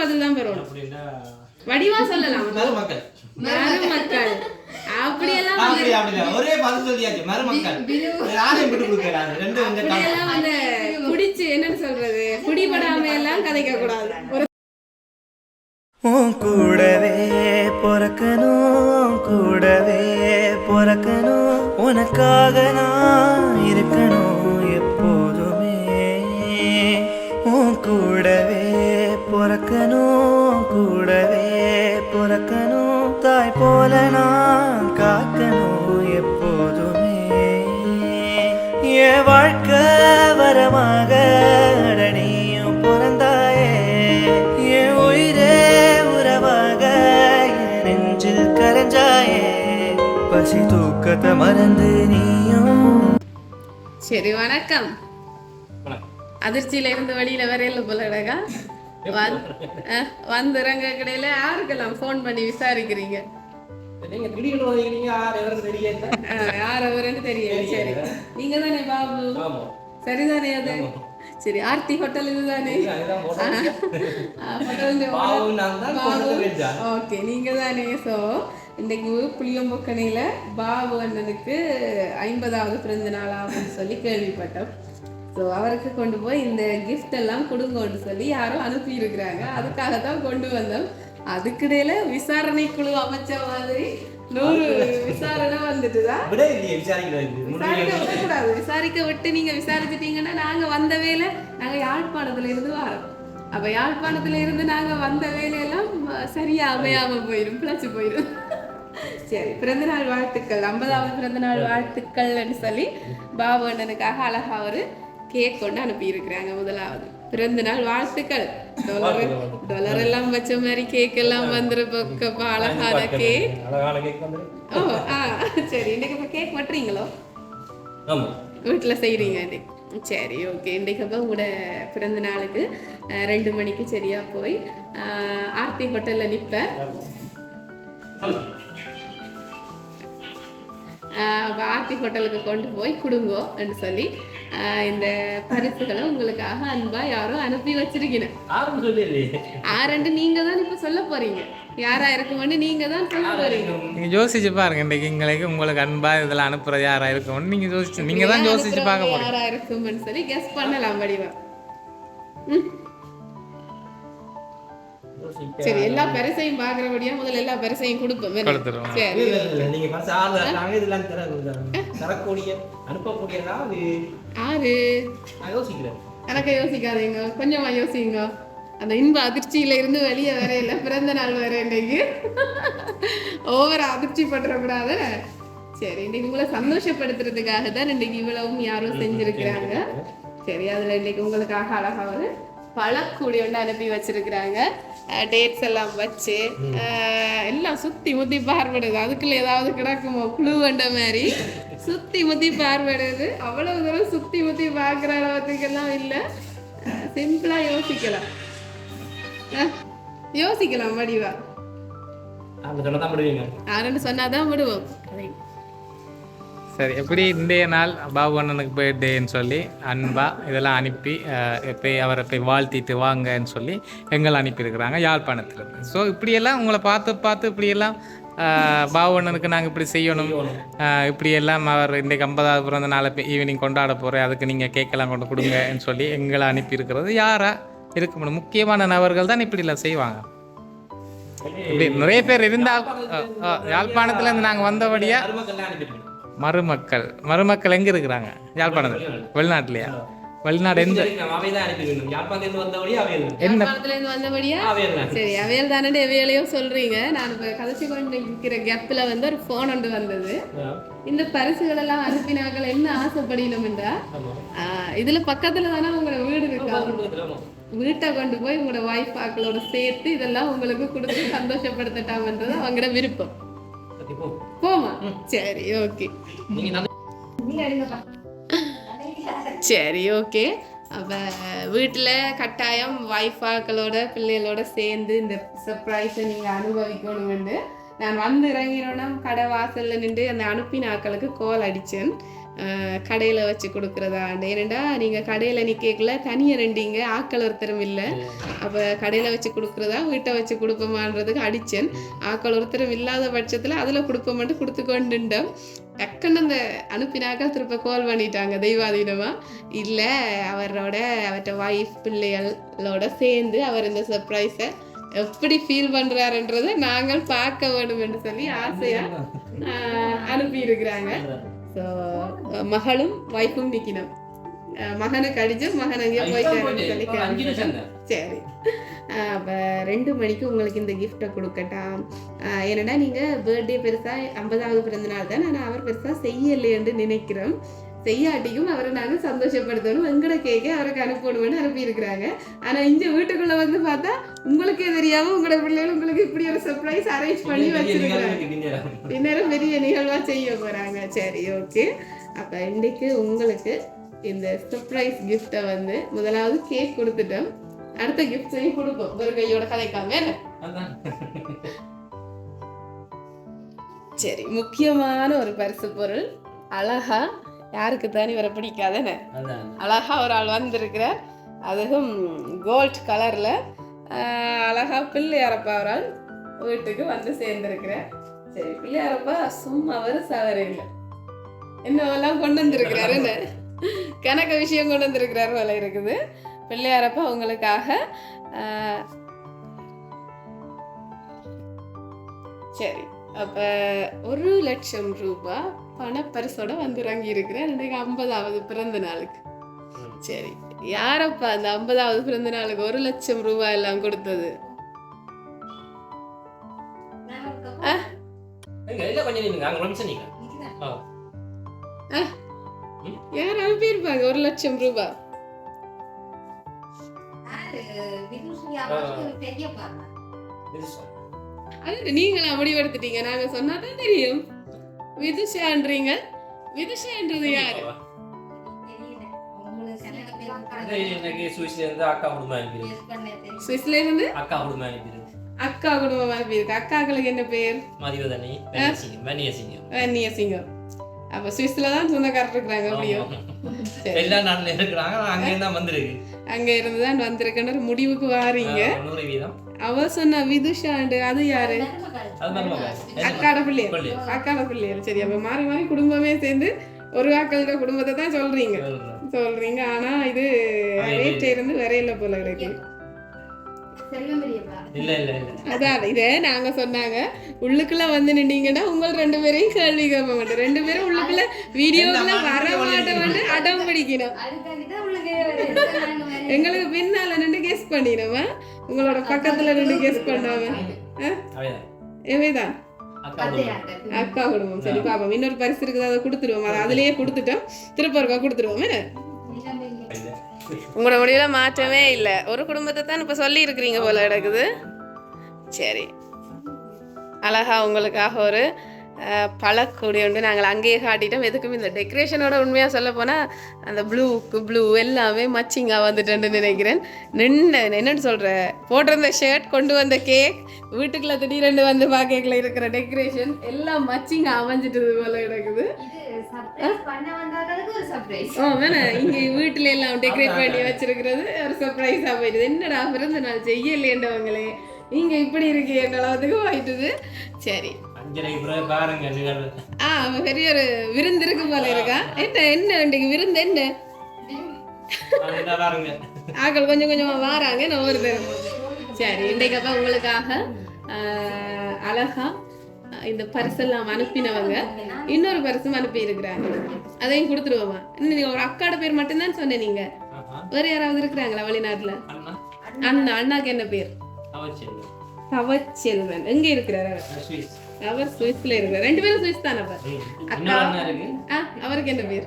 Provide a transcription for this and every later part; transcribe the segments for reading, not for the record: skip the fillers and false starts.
பதில் தான் பெறணும். வடிவா சொல்லலாம். மருமக்கள் அப்படியெல்லாம் ஒரே பதில் சொல்லியாச்சு. மருமக்கள் யாரையும் விட்டு கொடுக்கிறாங்க. ரெண்டு அப்படியெல்லாம் அந்த குடிச்சு என்னன்னு சொல்றது குடிபடாம எல்லாம் கதைக்க கூடாது. கூடவே பொறக்கணும் உனக்காக நான் இருக்கணும் எப்போதுமே. கூடவே பொறக்கணும் தாய் போல நான் காக்கணும் எப்போதுமே. என் வாழ்க்கை வரமாக நீயும் பிறந்தாயே, என் உயிரே உறவாக நெஞ்சில் கரைஞ்சாயே, பசி தூக்கத்தை மறந்து நீயும். சரி வணக்கம். அதிர்ச்சியில இருந்து வெளியில வரையில போலடா வந்துறங்க கடையில யாருக்கெல்லாம் போன் பண்ணி விசாரிக்கிறீங்க? யார் அவருன்னு தெரியல. சரி நீங்க தானே பாபு? சரிதானே அது? சரி ஆர்த்தி ஹோட்டல் இதுதானே? ஓகே நீங்க தானே. ஸோ இன்னைக்கு புளியம்பொக்கனையில பாபு அண்ணனுக்கு 50வது பிறந்த நாளான்னு சொல்லி கேள்விப்பட்டோம். ஸோ அவருக்கு கொண்டு போய் இந்த கிஃப்ட் எல்லாம் கொடுங்கன்னு சொல்லி யாரும் அனுப்பி இருக்கிறாங்க. அதுக்காக தான் கொண்டு வந்தோம். அதுக்கிடையில விசாரணை குழு அமைச்ச மாதிரி 100 விசாரணை வந்துட்டுதான். விசாரிக்க விட்டு நீங்க விசாரிச்சிட்டீங்கன்னா நாங்க வந்த வேலை நாங்க யாழ்ப்பாணத்துல இருந்து வரோம். அப்ப யாழ்ப்பாணத்துல இருந்து நாங்க வந்த வேலையெல்லாம் சரியா அமையாம போயிடும், பிழைச்சு போயிடும். சரி பிறந்தநாள் வாழ்த்துக்கள், 50வது பிறந்தநாள் வாழ்த்துக்கள்னு சொல்லி பாபு அண்ணனுக்காக அழகா ஒரு கேக் கொண்டு அனுப்பி இருக்கிறாங்க. முதலாவது பிறந்தநாள் வாழ்த்துக்கள். டாலர் எல்லாம் வச்ச மாதிரி கேக் எல்லாம் வந்துருப்பா, அழகான கேக். ஓ சரி இன்னைக்கு இப்ப கேக் வெட்டுறீங்களோ? வீட்டுல செய்றீங்க இன்னைக்கு? சரி ஓகே. இன்றைக்கு அப்போ உங்களோட பிறந்த நாளுக்கு 2 மணிக்கு சரியா போய் ஆர்த்தி ஹோட்டல்ல நிற்பேன். ஆர்த்தி ஹோட்டலுக்கு கொண்டு போய் கொடுங்கோ என்று சொல்லி இந்த பரிசுகளை உங்களுக்காக அன்பா யாரும் அனுப்பி வச்சிருக்கீங்க. ஆரண்டு நீங்க தான் இப்ப சொல்ல போறீங்க. யாரா இருக்கும்னு நீங்க தான் சொல்ல போறீங்க. நீங்க யோசிச்சு பாருங்க. இன்னைக்கு உங்களுக்கு அன்பா இதெல்லாம் அனுப்புறது யாரா இருக்கும்னு நீங்க யோசிச்சு நீங்க தான் யோசிச்சு பார்க்க போறீங்க. யாரா இருக்கும்னு சொல்லி கெஸ் பண்ணலாம் வடிவா. சரி எல்லா பரிசையும் பாக்குறபடியா முதல்ல எல்லா பரிசையும் கொடுப்போம். சரி நீங்க பரிசு ஆளு இதெல்லாம் தரக்கூடிய அனுப்பக்கூடியதா ஆறு யோசிக்கிறேன். எனக்கு யோசிக்காதீங்க, கொஞ்சமா யோசிங்க. அந்த இன்ப அதிர்ச்சியில இருந்து வெளியே வரையில பிறந்த நாள் வர இன்னைக்கு ஓவர அதிர்ச்சி பண்றக்கூடாது. சரி இன்னைக்கு உங்களை சந்தோஷப்படுத்துறதுக்காக தான் இன்னைக்கு இவ்வளவும் யாரும் செஞ்சிருக்கிறாங்க. சரி அதுல இன்னைக்கு உங்களுக்காக அழகா ஒரு பழக்கூடி ஒன்று அனுப்பி வச்சிருக்கிறாங்க. டேட்ஸ் எல்லாம் வச்சு எல்லாம் சுத்தி முத்தி பார்வையிடுது. அதுக்குள்ள ஏதாவது கிடக்குமோ குழு வண்ட மாதிரி சுத்தி முத்தி பார்வையிடுது. அவ்வளவு தூரம் சுத்தி முத்தி பார்க்குற அளவுக்கெல்லாம் இல்லை. சிம்பிளா யோசிக்கலாம் வடிவா. யாருன்னு சொன்னாதான் விடுவோம். சரி எப்படி இன்றைய நாள் பாபு அண்ணனுக்கு பர்த்டேன்னு சொல்லி அன்பா இதெல்லாம் அனுப்பி போய் அவரை போய் வாழ்த்திட்டு வாங்கன்னு சொல்லி எங்களை அனுப்பியிருக்கிறாங்க யாழ்ப்பாணத்துலேருந்து. ஸோ இப்படியெல்லாம் உங்களை பார்த்து இப்படியெல்லாம் பாபு அண்ணனுக்கு நாங்கள் இப்படி செய்யணும், இப்படியெல்லாம் அவர் இன்றைக்கு 50வது பிறந்த நாளை ஈவினிங் கொண்டாட போகிறேன், அதுக்கு நீங்கள் கேக்கெல்லாம் கொண்டு கொடுங்கன்னு சொல்லி எங்களை அனுப்பியிருக்கிறது யாராக இருக்க முடியும்? முக்கியமான நபர்கள் தான் இப்படிலாம் செய்வாங்க. இப்படி நிறைய பேர் இருந்தால் யாழ்ப்பாணத்துலேருந்து நாங்கள் வந்தபடியாக மருமக்கள் எங்க இருக்கிறாங்க? யாழ்ப்பாணத்தில். வெளிநாட்டுலையா? வெளிநாடு எந்த சரி அவையல் தானே எவையிலையோ சொல்றீங்க. நான் இப்ப கதைச்சு கொண்டு இருக்கிற கேப்ல ஒரு போன் ஒன்று வந்தது. இந்த பரிசுகள் எல்லாம் அனுப்பினாக்கள் என்ன ஆசைப்படணும்ன்றா இதுல பக்கத்துல தானே உங்களோட வீடு இருக்கு. வீட்டை கொண்டு போய் உங்களோட வைஃபாக்களோட சேர்த்து இதெல்லாம் உங்களுக்கு கொடுத்து சந்தோஷப்படுத்தட்டாமன்றது அவங்களோட விருப்பம். போமா? சரி ஓகே. சரி ஓகே. அப்போ வீட்டில் கட்டாயம் வைஃபாக்களோட பிள்ளைகளோட சேர்ந்து இந்த சர்ப்ரைஸை நீங்கள் அனுபவிக்கணும்னு நான் வந்து இறங்கினோன்னா கடை வாசலில் நின்று அந்த அனுப்பின ஆக்களுக்கு கால் அடித்தேன். கடையில் வச்சு கொடுக்குறதா. ஏனெண்டா நீங்கள் கடையில் நிற்கக்குள்ள தனியாக ரெண்டிங்க ஆக்கள் ஒருத்தரும் இல்லை. அப்போ கடையில் வச்சு கொடுக்குறதா வீட்டை வச்சு கொடுப்போமான்றதுக்கு அடித்தேன். ஆக்கள் ஒருத்தரும் இல்லாத பட்சத்தில் அதில் கொடுப்போம்ட்டு கொடுத்து கொண்டுட்டோம். டக்குன்னு அந்த அனுப்பினாக்கள் திருப்ப கால் பண்ணிட்டாங்க தெய்வாதீனமாக. இல்லை அவர்கிட்ட ஒய்ஃப் பிள்ளைகளோட சேர்ந்து அவர் இந்த சர்ப்ரைஸை எப்படி ஃபீல் பண்ணுறாருன்றதை நாங்கள் பார்க்க வேணும் என்று சொல்லி ஆசையாக அனுப்பியிருக்கிறாங்க. ஸோ மகளும் ஒய்ஃபும் நிற்கணும். மகனுக்கு அடிச்சு மகன் அங்கேயே போயிட்டாருன்னு சொல்லி சரி. அப்போ 2 மணிக்கு உங்களுக்கு இந்த கிஃப்டை கொடுக்கட்டாம். ஏன்னா நீங்கள் பர்த்டே பெருசாக 50வது பிறந்தநாள் தான். ஆனால் அவர் பெருசாக செய்யலைன்னு நினைக்கிறோம். செய்யாட்டிக்கும் அவரை நாங்கள் சந்தோஷப்படுத்தணும். எங்கட கேக்கை அவருக்கு அனுப்பணும்னு அனுப்பியிருக்கிறாங்க. ஆனால் இந்த வீட்டுக்குள்ளே வந்து பார்த்தா உங்களுக்கே தெரியாமல் உங்களோட பிள்ளைகள் உங்களுக்கு இப்படி ஒரு சர்ப்ரைஸ் அரேஞ்ச் பண்ணி வச்சிருக்கிறாங்க. பின்னரும் பெரிய நிகழ்வாக செய்ய போகிறாங்க. சரி, ஓகே. அப்போ இன்றைக்கு உங்களுக்கு இந்த சர்ப்ரைஸ் கிஃப்டை வந்து முதலாவது கேக் கொடுத்துட்டோம். அடுத்த கிஃப்ட்ஸையும் கொடுப்போம். ஒரு கையோட கதைக்காம. சரி, முக்கியமான ஒரு பரிசு பொருள். அழகா, யாருக்கு தானே இவரை பிடிக்காதேன்னு அழகா ஒரு ஆள் வந்திருக்கிறார். அதுவும் கோல்ட் கலர்ல அழகா பிள்ளையாரப்பா ஒரு ஆள் வீட்டுக்கு வந்து சேர்ந்திருக்கிறார். சரி, பிள்ளையாரப்பா சும்மா வருஷம் இல்லை, என்னவெல்லாம் கொண்டு வந்திருக்கிறாரு, என்ன கணக்க விஷயம் கொண்டு வந்திருக்கிறாரு போல இருக்குது. பிள்ளையாரப்பா உங்களுக்காக சரி. அப்போ 1,00,000 ரூபாய் பணப்பரிசோட வந்து இறங்கி இருக்கிறேன் இன்றைக்கு 50வது பிறந்த நாளுக்கு. சரி, யாரப்பா அந்த 50வது பிறந்த நாளுக்கு 1,00,000 ரூபாய் எல்லாம் கொடுத்தது? யார் அனுப்பியிருப்பாங்க 1,00,000 ரூபாய்? அது நீங்களா முடிவெடுத்துட்டீங்க? நாங்க சொன்னாதான் தெரியும். விதுஷான்றீங்க. விதுஷான்றது யாரு? சுவிஸ்ல இருந்து அக்கா குடும்பம் அனுப்பியிருக்கு. அக்காக்களுக்கு என்ன பேர்? வன்னியசிங்கம். அப்ப சுவிஸ்ல தான் சொந்தக்காரர் இருக்கிறாங்க. அப்படியும் அங்க இருந்துதான் வந்திருக்கன்னு முடிவுக்கு வாரீங்க. அவ சொன்ன விதுஷாண்டு அது யாரு? அக்காட பிள்ளைகள். சரி, அப்ப மாறி மாறி குடும்பமே சேர்ந்து ஒரு ஆக்களோட குடும்பத்தை தான் சொல்றீங்க. ஆனா இது ரேட் இருந்து வரையில போல இருக்கு. அதான் இத நாங்க சொன்னாங்க. உள்ளுக்குள்ள வந்து நின்னீங்கன்னா உங்க 2 பேரையும் கேள்வி கேட்ப மாட்டேன். 2 பேரும் உள்ளுக்குள்ள வீடியோக்குள்ள வர மாட்டேன் அடம் பிடிக்கணும். எங்களுக்கு பின்னால நின்று கெஸ் பண்ணிடுமா? உங்களோட பக்கத்துல நின்று கெஸ் பண்ணாம எவைதான் அக்கா குடும்பம். சரி பாப்போம். இன்னொரு பரிசு இருக்குது, அதை கொடுத்துருவோம். அதை அதுலயே கொடுத்துட்டோம். திருப்ப இருக்கா கொடுத்துருவோம். உங்களோட முடிவுல மாற்றமே இல்லை. ஒரு குடும்பத்தை தான் இப்ப சொல்லி இருக்கிறீங்க போல கிடக்குது. சரி, அழகா உங்களுக்காக ஒரு பழக்கூடிய உண்டு. நாங்கள் அங்கேயே காட்டிட்டோம். எதுக்கும் இந்த டெக்கரேஷனோட உண்மையாக சொல்ல போனால் அந்த ப்ளூ எல்லாமே மச்சிங்காக வந்துட்டேன்னு நினைக்கிறேன். என்னென்னு சொல்கிற போட்டிருந்த ஷர்ட், கொண்டு வந்த கேக், வீட்டுக்குள்ள திடீரெண்டு வந்து பாக்கேக்கில் இருக்கிற டெக்கரேஷன் எல்லாம் மச்சிங்காக அமைஞ்சிட்டது போல கிடக்குது. இங்க வீட்டுல எல்லாம் டெக்கரேட் பண்ணி வச்சிருக்கிறது ஒரு சர்ப்ரைஸா போயிடுது. என்னடா பிறந்த நாள் செய்யலேண்டவங்களே, நீங்க இப்படி இருக்கேன்ற அளவுக்கு போயிட்டுது. சரி, பெரிய ஒரு விருந்து இருக்கு போல இருக்கா? என்ன இன்றைக்கு விருந்து என்ன? ஆக்கள் கொஞ்சம் கொஞ்சமா வாராங்க. நான் ஒரு தரம். சரி, இன்றைக்கு அப்ப உங்களுக்காக அழகா இந்த பரிசெல்லாம் அனுப்பினவங்க இன்னொரு பரிசும் அனுப்பி இருக்கிறாங்க. அதையும் கொடுத்துருவோமா? நீங்க ஒரு அக்காட பேர் மட்டும்தான் சொன்ன. நீங்க வேற யாராவது இருக்கிறாங்களா வெளிநாட்டுல? அண்ணாக்கு என்ன பேர்? தவச்செல்வன். எங்க இருக்கிறாரு? அவர் சுவிஸ்ல இருக்கிறார். 2 பேரும் சுவிஸ் தானே? அக்கா அவருக்கு என்ன பேர்?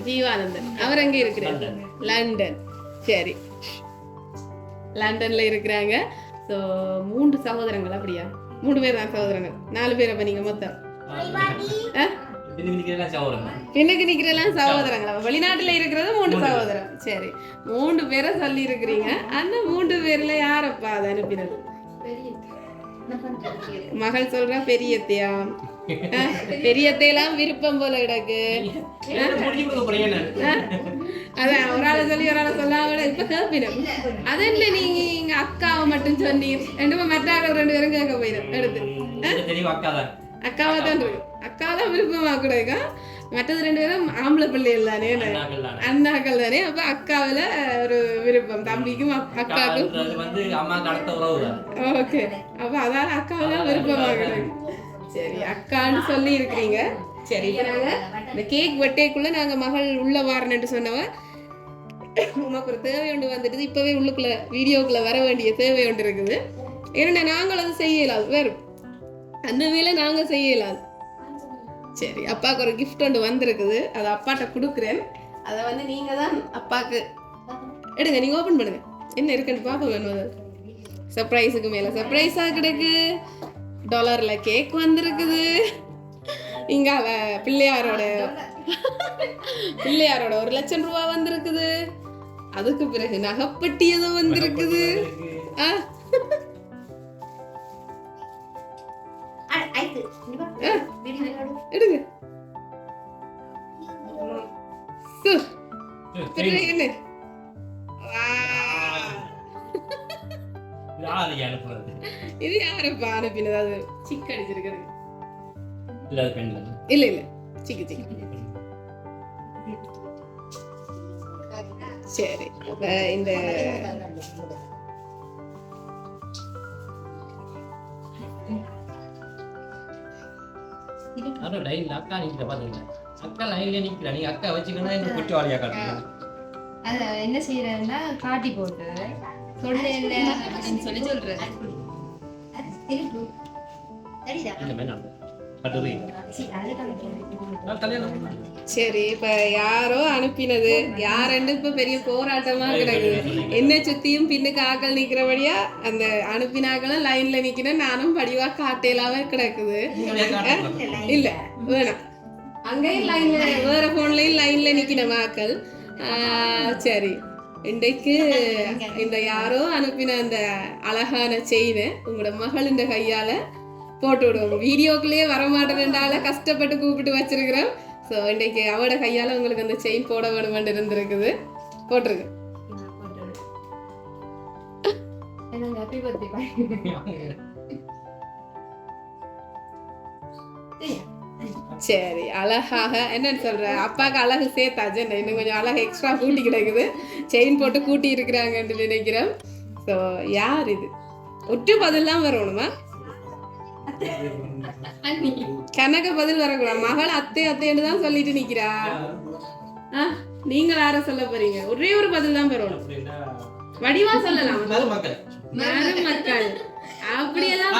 ஜீவானந்தன். அவர் எங்க இருக்கிறார்? லண்டன். சரி, லண்டன்ல இருக்கிறாங்க. ஸோ 3 சகோதரங்கள். அப்படியா? 3 பேர் தான் சகோதரங்கள். 4 பேர். அப்ப நீங்க மொத்தம் பின்னுக்கு நிக்கிறெல்லாம் சகோதரங்களா? வெளிநாட்டுல இருக்கிறது 3 சகோதரம். சரி, 3 பேரை சொல்லி இருக்கிறீங்க. அந்த 3 பேர்ல யாரப்பா அதை அனுப்பினது? மகள் சொல்றா பெரியத்தையா பெரியத்தையெல்லாம் விருப்பம் போல கிடக்கு. அதான் ஒரு ஆளை சொல்லி ஒரு ஆளை சொல்லாம இப்ப கேப்பிடும். அது என்ன நீங்க இங்க அக்காவை மட்டும் சொன்னீங்க, ரெண்டு மற்ற ஆக்கள் 2 பேரும் கேட்க போயிடும் எடுத்து. அக்காவா தான் இருக்கு, அக்காவெல்லாம் விருப்பமா கூடாக்கா. மற்றது 2 பேரும் ஆம்பளை பிள்ளைகள் தானே, அண்ணாக்கள் தானே. அப்ப அக்காவில ஒரு விருப்பம், தம்பிக்கும் அக்காவுக்கும். ஓகே, அப்ப அதால அக்காவெல்லாம் விருப்பமா கூடாது. சரி, அக்கான்னு சொல்லி இருக்கிறீங்க. சரி, இப்ப நாங்க இந்த கேக் வெட்டைக்குள்ள நாங்க மகள் உள்ள வாரணுன்னு சொன்னவ உமக்கு ஒரு தேவை ஒன்று வந்துட்டு இப்பவே உள்ளுக்குள்ள வீடியோக்குள்ள வர வேண்டிய தேவை ஒன்று இருக்குது. ஏன்னா நாங்கள் அது செய்யலாது, வேறு அந்த வேலை நாங்க செய்யலாது. சரி, அப்பாவுக்கு ஒரு கிஃப்ட் ஒன்று வந்திருக்குது, அதை அப்பாட்ட கொடுக்குறேன். அதை வந்து நீங்க தான் அப்பாவுக்கு எடுங்க, நீங்க ஓபன் பண்ணுங்க. என்ன இருக்குன்னு பார்க்க வேணும். அது சர்ப்ரைஸுக்கு மேல சர்ப்ரைஸா கிடக்கு. $ல கேக் வந்திருக்குது. இங்க பிள்ளையாரோட $1,00,000 வந்திருக்குது. அதுக்கு பிறகு நகைப்பட்டி ஏதோ வந்திருக்குது. எடுங்க. என்ன இது யாருப்பா அனுப்பினது? அது சிக்கு அடிச்சிருக்கிறது. இல்ல இல்ல, சிக்கு சிக்கு. சரி, இந்த என்ன செய்யறதுன்னா காட்டி போட்டு சொல்லி சொல்றது. சரி, இப்ப யாரோ அனுப்பினது யாருன்னு இப்ப பெரிய போராட்டமா கிடக்குது. என்ன சுத்தியும் பின்னுக்கு ஆக்கள் நிக்கிறபடியா அந்த அனுப்பினாக்களும் லைன்ல நிக்கிறேன், நானும் படிவா காட்டையிலாவே கிடக்குது. இல்ல வேணாம், அங்கேயும் லைன்ல வேற போன்லயும் லைன்ல நிக்கிற ஆக்கள். சரி, இன்றைக்கு இந்த யாரோ அனுப்பின அந்த அழகான செயினை உங்களோட மகளின் கையால போட்டு விடுவோம். வீடியோக்குள்ளேயே வரமாட்டேன்றால கஷ்டப்பட்டு கூப்பிட்டு வச்சிருக்கிறோம். ஸோ இன்றைக்கு அவட கையால உங்களுக்கு அந்த செயின் போட வேணுமென்று இருந்திருக்குது. போட்டிருக்கு. சரி, அழகாக என்னன்னு சொல்ற அப்பாவுக்கு அழகு சேர்த்தாச்சு, இன்னும் கொஞ்சம் அழகு எக்ஸ்ட்ரா கூட்டி கிடக்குது. செயின் போட்டு கூட்டி இருக்கிறாங்கன்னு நினைக்கிறேன். ஸோ யார் இது? ஒற்று பதில் தான் வரணுமா? கணக்க பதில் வரக்கூடாது. மகள் அத்தை அத்தைன்னு தான் சொல்லிட்டு நிக்கிறா. நீங்க யார சொல்ல போறீங்க? ஒரே ஒரு பதில் தான் வரணும். வடிவா சொல்லலாம். மருமக்கள் அப்படியெல்லாம்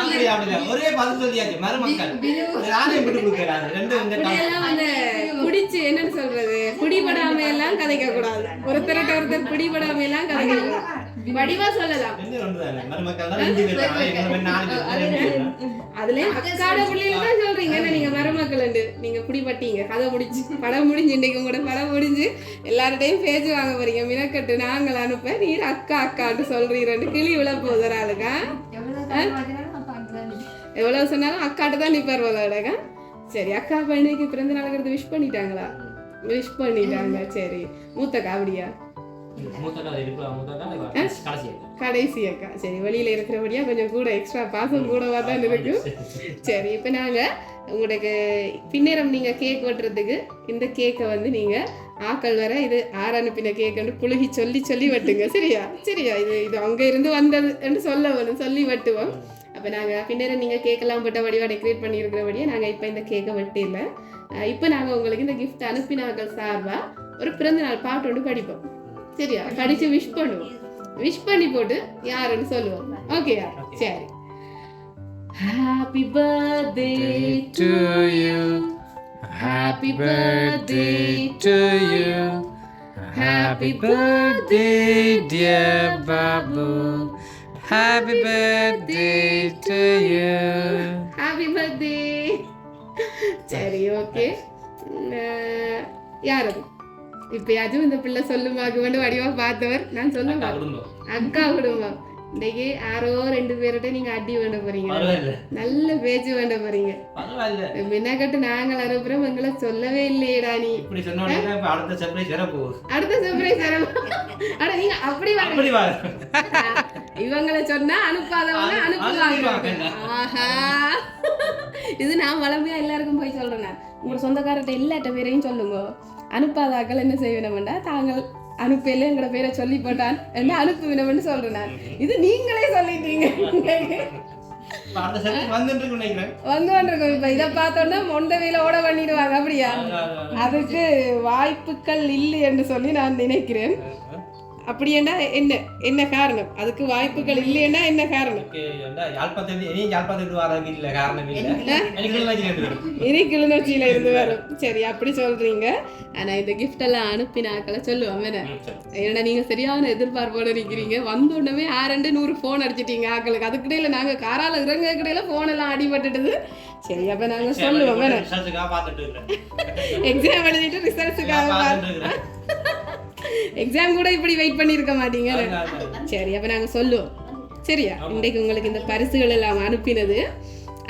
ஒரே பதில் சொல்லியாச்சு. மருமக்கள் யாரையும் விட்டு கொடுக்கறாங்க. அப்படியெல்லாம் வந்து குடிச்சு என்னன்னு சொல்றது, குடிபடாம எல்லாம் கதைக்க கூடாது. ஒருத்தரட்ட ஒருத்தர் குடிபடாம எல்லாம் கதைக்க கூடாது. வடிவா சொல்லலாம். அதுல அக்காட பிள்ளைங்க தான் சொல்றீங்க. நீங்க மருமக்கள் நீங்க குடிபட்டீங்க, கதை முடிச்சு படம் முடிஞ்சு இன்னைக்கு உங்களோட படம் முடிஞ்சு எல்லார்டையும் பேஜ் வாங்க போறீங்க. மினக்கட்டு நாங்கள் அனுப்ப நீர் அக்கா அக்கான்னு சொல்றீங்க. கிளி விழ போதுற ஆளுக்கா எவ்வளவு சொன்னாலும் அக்காட்ட தான் நிப்பார் போலடா. சரி, அக்கா பையனுக்கு பிறந்த நாளுங்கிறது விஷ் பண்ணிட்டாங்களா? விஷ் பண்ணிட்டாங்க. சரி, மூத்தக்கா அப்படியா? கடைசி அக்கா. சரி, வெளியில இருக்கிறபடியா கொஞ்சம் கூட எக்ஸ்ட்ரா பாசம் கூடவா தான் இருக்கு. சரி, இப்ப நாங்க உங்களுக்கு பின்னேரம் நீங்க கேக் வெட்டுறதுக்கு இந்த கேக்கை வந்து நீங்க ஆக்கள் வர இது ஆறு அனுப்பின கேக்கு புழுகி சொல்லி சொல்லி வெட்டுங்க. சரியா? சரியா? இது அங்க இருந்து வந்தது என்று சொல்ல வேணும், சொல்லி வெட்டுவோம். அப்ப நாங்க பின்னேரம் நீங்க கேக்கெல்லாம் போட்ட வடிவா டெக்கரேட் பண்ணி இருக்கிறபடியா நாங்க இப்ப இந்த கேக்கை வெட்டில இப்ப நாங்க உங்களுக்கு இந்த கிஃப்ட் அனுப்பினாக்கள் சார்பா ஒரு பிறந்த நாள் பாட்டு ஒன்று படிப்போம். சரியா? படிச்சு விஷ் பண்ணுவோம். விஷ் பண்ணி போட்டு யாருன்னு சொல்லுவோம். ஓகேயா? சரி. Happy birthday to you. Happy birthday to you. Happy birthday dear Babu. Happy birthday to you. Happy birthday. சரி, ஓகே. யாரு இப்பயாச்சும் இந்த பிள்ளை சொல்லுமாக்கு வந்து வடிவா பார்த்தவர்? நான் சொல்லுவேன் அக்கா குடும்பம். இன்னைக்கு யாரோ 2 பேர்கிட்ட நீங்க அடி வேண்ட போறீங்க, பரவாயில்ல நல்ல பேச்சு வேண்ட போறீங்க. பரவாயில்ல மின்னக்கட்டு நாங்கள் அனுப்புறோம், எங்களை சொல்லவே இல்லையேடா நீ. இப்படி சொன்ன உடனே இப்ப அடுத்த சர்ப்ரைஸ் வர போகுது. அடுத்த சர்ப்ரைஸ் அட நீங்க அப்படி அப்படி வாங்க. வா இவங்களை சொன்னா அனுப்பாதவங்க அனுப்புவாங்க. ஆஹா, இது நான் வளமையா எல்லாருக்கும் போய் சொல்றேன். உங்களோட சொந்தக்காரர்கிட்ட எல்லாட்ட பேரையும் சொல்லுங்க. அனுப்பாதாக்கள் என்ன செய்வேணும்டா, தாங்கள் அனுப்பல எங்களோட பேரை சொல்லி போட்டான் என்ன அனுப்புவினவன்னு சொல்றேன் நான். இது நீங்களே சொல்லிட்டீங்க. அடுத்த சர்ப்ரைஸ் வந்துட்டு இருக்கு நினைக்கிறேன். வந்துருக்கோம். இப்ப இதை பார்த்தோன்னா மொண்டவையில ஓட பண்ணிடுவாங்க. அப்படியா? அதுக்கு வாய்ப்புகள் இல்லை என்று சொல்லி நான் நினைக்கிறேன். அப்படின்னா என்ன என்ன காரணம்? அதுக்கு வாய்ப்புகள் இல்லைன்னா என்ன காரணம்? இனி கிளிநொச்சியில இருந்து வரும். சரி, அப்படி சொல்றீங்க. ஆனா இந்த கிஃப்ட் எல்லாம் அனுப்பினாக்களை சொல்லுவாங்க வேற. ஏன்னா நீங்க சரியான எதிர்பார்ப்போட இருக்கிறீங்க. வந்த உடனே 100 போன் அடிச்சிட்டீங்க ஆக்களுக்கு. அதுக்கிடையில நாங்க காரால இறங்க கிடையில போன் எல்லாம் அடிபட்டுட்டுது. சரி, அப்ப நாங்க சொல்லுவோம் வேற. எக்ஸாம் எழுதிட்டு ரிசல்ட்ஸுக்காக எக்ஸாம் கூட இப்படி வெயிட் பண்ணியிருக்க மாட்டீங்க. சரி, அப்ப நாங்க சொல்லுவோம். சரியா? இன்றைக்கு உங்களுக்கு இந்த பரிசுகள் எல்லாம் அனுப்பினது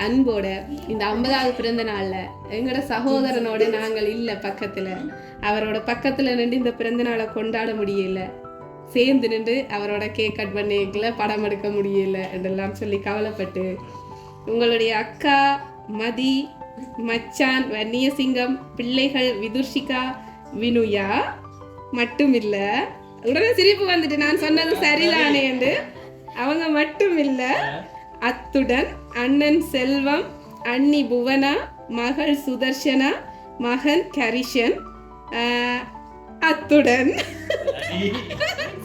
அன்போட. இந்த 50வது பிறந்த நாள்ல எங்களோட சகோதரனோட நாங்கள் இல்லை பக்கத்துல, அவரோட பக்கத்துல நின்று இந்த பிறந்த நாளை கொண்டாட முடியல, சேர்ந்து நின்று அவரோட கேக் கட் பண்ணிக்கல, படம் எடுக்க முடியல என்றெல்லாம் சொல்லி கவலைப்பட்டு உங்களுடைய அக்கா மதி, மச்சான் வன்னியசிங்கம், பிள்ளைகள் விதுர்ஷிகா, வினுயா மட்டும் இல்ல, உடனே சிரிப்பு வந்துட்டு நான் சொன்னது சரிதானே என்று. அவங்க மட்டும் இல்ல, அத்துடன் அண்ணன் செல்வம், அண்ணி புவனா, மகள் சுதர்ஷனா, மகன் கரிஷன், அத்துடன்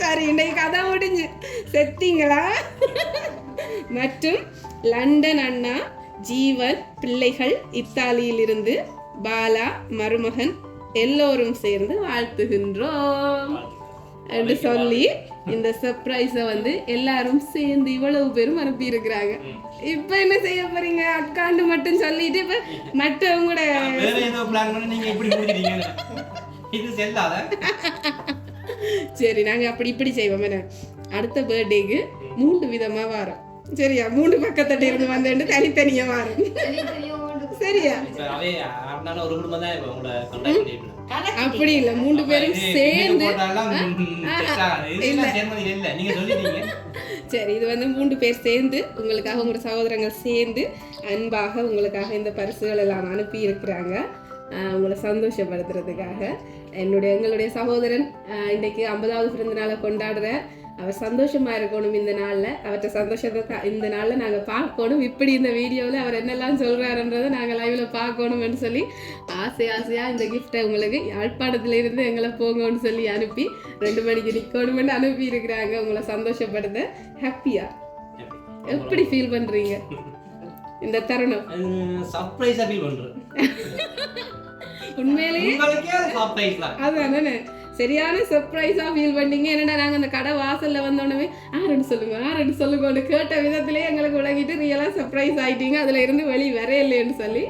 சரி இன்னைக்கு கதை முடிஞ்சு செத்தீங்களா, மற்றும் லண்டன் அண்ணா, ஜீவன், பிள்ளைகள் இத்தாலியிலிருந்து, பாலா, மருமகன் எல்லோரும் சேர்ந்து வாழ்த்துகின்றோம் என்று சொல்லி இந்த சர்ப்ரைஸை வந்து எல்லாரும் சேர்ந்து இவ்வளவு பேரும் அனுப்பி இருக்கிறாங்க. இப்ப என்ன செய்ய போறீங்க? அக்காண்டு மட்டும் சொல்லிட்டு இப்ப மற்றவங்க கூட சரி நாங்க அப்படி இப்படி செய்வோம். அடுத்த பர்த்டேக்கு 3 விதமா வரோம். சரியா? 3 பக்கத்தட்ட இருந்து வந்து தனித்தனியா வரும். சரியா? அப்படி இல்ல, 3 பேரும் சேர்ந்து. சரி, இது வந்து 3 பேர் சேர்ந்து உங்களுக்காக, உங்களோட சகோதரங்கள் சேர்ந்து அன்பாக உங்களுக்காக இந்த பரிசுகள் எல்லாம் அனுப்பி இருக்கிறாங்க, உங்களை சந்தோஷப்படுத்துறதுக்காக. எங்களுடைய சகோதரன் இன்னைக்கு 50வது பிறந்த நாளை கொண்டாடுற. அவர் சந்தோஷமா இருக்கணும் இந்த நாள்ல. அவர்கிட்ட சந்தோஷத்தை இந்த நாள்ல நாங்க பார்க்கணும். இப்படி இந்த வீடியோவில் அவர் என்னெல்லாம் சொல்றாருன்றதை நாங்கள் லைவ்ல பார்க்கணும்னு சொல்லி ஆசையா இந்த கிஃப்டை உங்களுக்கு யாழ்ப்பாணத்துல இருந்து எங்களை போங்கன்னு சொல்லி அனுப்பி 2 மணிக்கு நிக்கணும்னு அனுப்பி இருக்கிறாங்க. உங்களை சந்தோஷப்படுத்த ஹாப்பியா எப்படி ஃபீல் பண்றீங்க இந்த தருணம்? சர்ப்ரைஸா ஃபீல் பண்றேன். உண்மையிலேயே அதுதானே சரியான சர்ப்ரைஸா ஃபீல் பண்ணீங்க. என்னடா நாங்கள் அந்த கடை வாசல்ல வந்தோடனே ஆரண்டு சொல்லுங்கன்னு கேட்ட விதத்திலேயே எங்களுக்கு விளங்கிட்டு ரியலா சர்ப்ரைஸ் ஆயிட்டீங்க. அதுல இருந்து வெளியே வரையில்லைன்னு சொல்லி.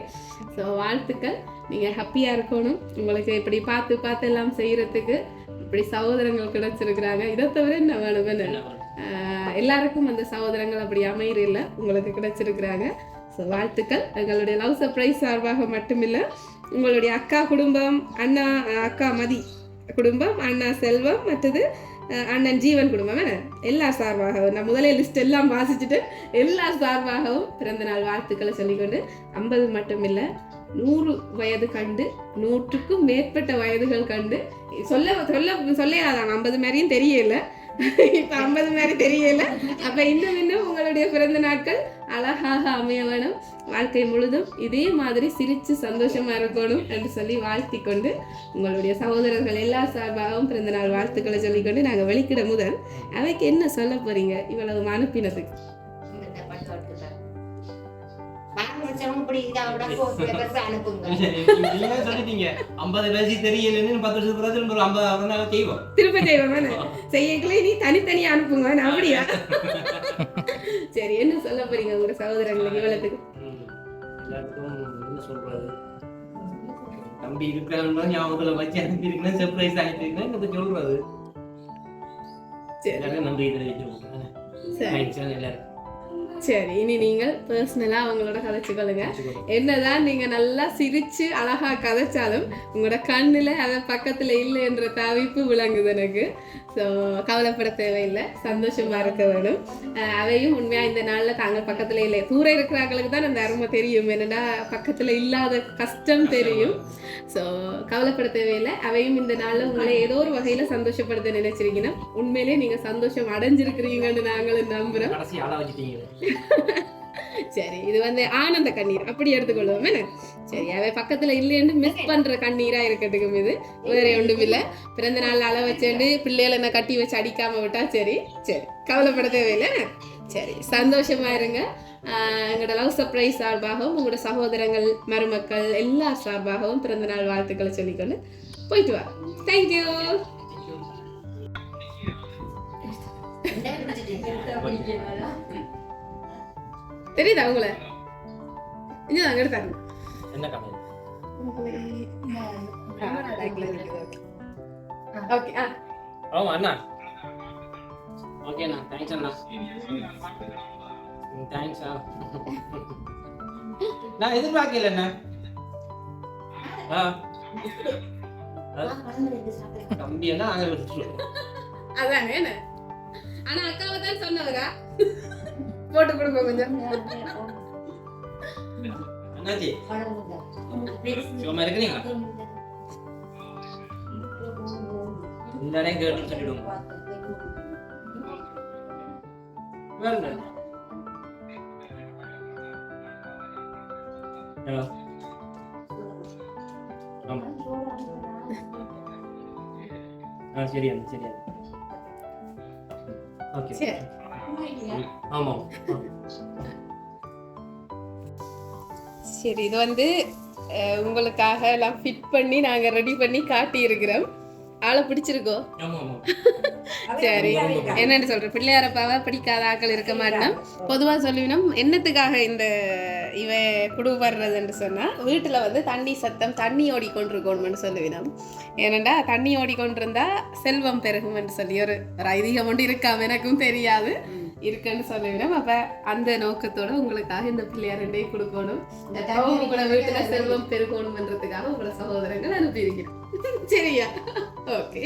ஸோ வாழ்த்துக்கள், நீங்க ஹாப்பியா இருக்கணும். உங்களுக்கு இப்படி பார்த்து எல்லாம் செய்யறதுக்கு இப்படி சகோதரங்கள் கிடைச்சிருக்கிறாங்க. இதை தவிர என்ன வேணும்? எல்லாருக்கும் அந்த சகோதரங்கள் அப்படி அமையில உங்களுக்கு கிடைச்சிருக்கிறாங்க. ஸோ வாழ்த்துக்கள். எங்களுடைய லவ் சர்ப்ரைஸ் சார்பாக மட்டுமில்லை, உங்களுடைய அக்கா குடும்பம், அக்கா மதி குடும்பம், அண்ணா செல்வம், மற்றது அண்ணன் ஜீவன் குடும்பம் எல்லார் சார்பாகவும் நான் முதலே லிஸ்ட் எல்லாம் வாசிச்சுட்டு எல்லார் சார்பாகவும் பிறந்தநாள் வாழ்த்துக்களை சொல்லிக்கொண்டு 50 மட்டும் இல்லை 100 வயது கண்டு 100க்கும் மேற்பட்ட வயதுகள் கண்டு சொல்லையாதான் 50 மாதிரியும் தெரியல, இப்போ 50 மாதிரி தெரியல. அப்போ இன்னும் உங்களுடைய பிறந்த நாட்கள் அழகாக அமைய வேணும். வாழ்க்கை முழுதும் இதே மாதிரி சிரித்து சந்தோஷமா இருக்கணும் என்று சொல்லி வாழ்த்தி கொண்டு உங்களுடைய சகோதரர்கள் எல்லா சார்பாகவும் பிறந்த நாள் வாழ்த்துக்களை சொல்லிக்கொண்டு நாங்கள் வெளிக்கிட முதல் அவைக்கு என்ன சொல்ல போறீங்க இவ்வளவு அனுப்பினதுக்கு? திரும்ப செய்வோம் செய்யக்கல நீ தனித்தனியா அனுப்புங்க. அப்படியா? சரி, என்ன சொல்ல போறீங்க உங்க சகோதரங்களுக்கு இவ்வளவுக்கு? தம்பி இருக்கிற ஞாபகத்துல வச்சு அனுப்பி இருக்கேன், சர்ப்ரைஸ் ஆகிட்டு இருக்கேன் சொல்றது. நன்றி தெரிவிச்சிருக்கேன். எல்லாரும் சரி, இனி நீங்கள் பர்சனலா அவங்களோட கதைச்சுக்கொள்ளுங்க. என்னதான் நீங்க நல்லா சிரிச்சு அழகா கதைச்சாலும் உங்களோட கண்ணுல அத பக்கத்துல இல்லைன்ற தவிப்பு விளங்குது எனக்கு. ஸோ கவலைப்பட தேவையில்லை, சந்தோஷமா இருக்க வேணும். அவையும் உண்மையா இந்த நாள்ல தாங்கள் பக்கத்துல இல்லை, தூர இருக்கிறவங்களுக்கு தான் அந்த அருமை தெரியும், என்னடா பக்கத்துல இல்லாத கஷ்டம் தெரியும். ஸோ கவலைப்பட தேவையில்லை. அவையும் இந்த நாள்ல உங்களை ஏதோ ஒரு வகையில சந்தோஷப்படுத்த நினைச்சிருக்கீங்கன்னா உண்மையிலேயே நீங்க சந்தோஷம் அடைஞ்சிருக்கிறீங்கன்னு நாங்களும் நம்புறோம். கடைசி ஆளா வச்சுட்டீங்க. சரி, இது ஆனந்த கண்ணீர் அப்படி எடுத்துக்கொள்வோமே. சரி, அவை பக்கத்துல இல்லைன்னு மிஸ் பண்ற கண்ணீரா இருக்கட்டும். இது வேற ஒன்றும் இல்லை. பிறந்த நாள் அள வச்சேண்டு பிள்ளைகளை என்ன கட்டி வச்சு அடிக்காம விட்டா சரி. சரி, கவலைப்பட தேவையில்லை. சரி, சந்தோஷமா இருங்க. எங்களோட லவ் சர்ப்ரைஸ் சார்பாகவும் உங்களோட சகோதரங்கள் மருமக்கள் எல்லா சார்பாகவும் பிறந்த நாள் வாழ்த்துக்களை சொல்லிக்கொண்டு போயிட்டு வா. தேங்க்யூ. தெரியுதா உங்களை? இன்னும் அங்கே எடுத்தாங்க. என்ன கதை? ஓகே. ஆமா அண்ணா. ஓகேண்ணா, தேங்க்ஸ் அண்ணா. தேங்க்ஸ். நான் எதிர்பார்க்கல அண்ணா. தம்பி அண்ணா நாங்க விட்டுருவோம். அதானே. ஆனா அக்காவை தான் சொன்னவரா போட்டு கொடுப்ப கொஞ்சம். அண்ணாச்சி சும்மா இருக்கிறீங்களா? இந்த இடம் கேட்டு சொல்லிடுவோம். வேற சரி அண்ணா, சரி அண்ணா. ஓகே. ஆமாம். சரி, இது உங்களுக்காக எல்லாம் ஃபிட் பண்ணி நாங்க ரெடி பண்ணி காட்டி இருக்கிறோம். ஆளை பிடிச்சிருக்கோம். சரி, என்னன்னு சொல்றேன், பிள்ளையாரப்பாவை பிடிக்காத ஆக்கள் இருக்க மாட்டோம். பொதுவாக சொல்லிவினோம் என்னத்துக்காக இந்த இவ குடுபடுறதுன்னு சொன்னா வீட்டுல தண்ணி சத்தம், தண்ணி ஓடிக்கொண்டிருக்கணும்னு சொல்லுவினோம். ஏனண்டா தண்ணி ஓடிக்கொண்டிருந்தா செல்வம் பெருகும்னு சொல்லி ஒரு ஐதீகம் ஒன்று இருக்காம எனக்கும் தெரியாது, இருக்குன்னு சொல்லுவினோம். அப்ப அந்த நோக்கத்தோட உங்களுக்காக இந்த பிள்ளையார் ரெண்டே கொடுக்கணும், உங்களோட வீட்டுல செல்வம் பெருகணும்ன்றதுக்காக உங்களோட சகோதரங்கள் அனுப்பி இருக்கிறோம். சரியா? ஓகே.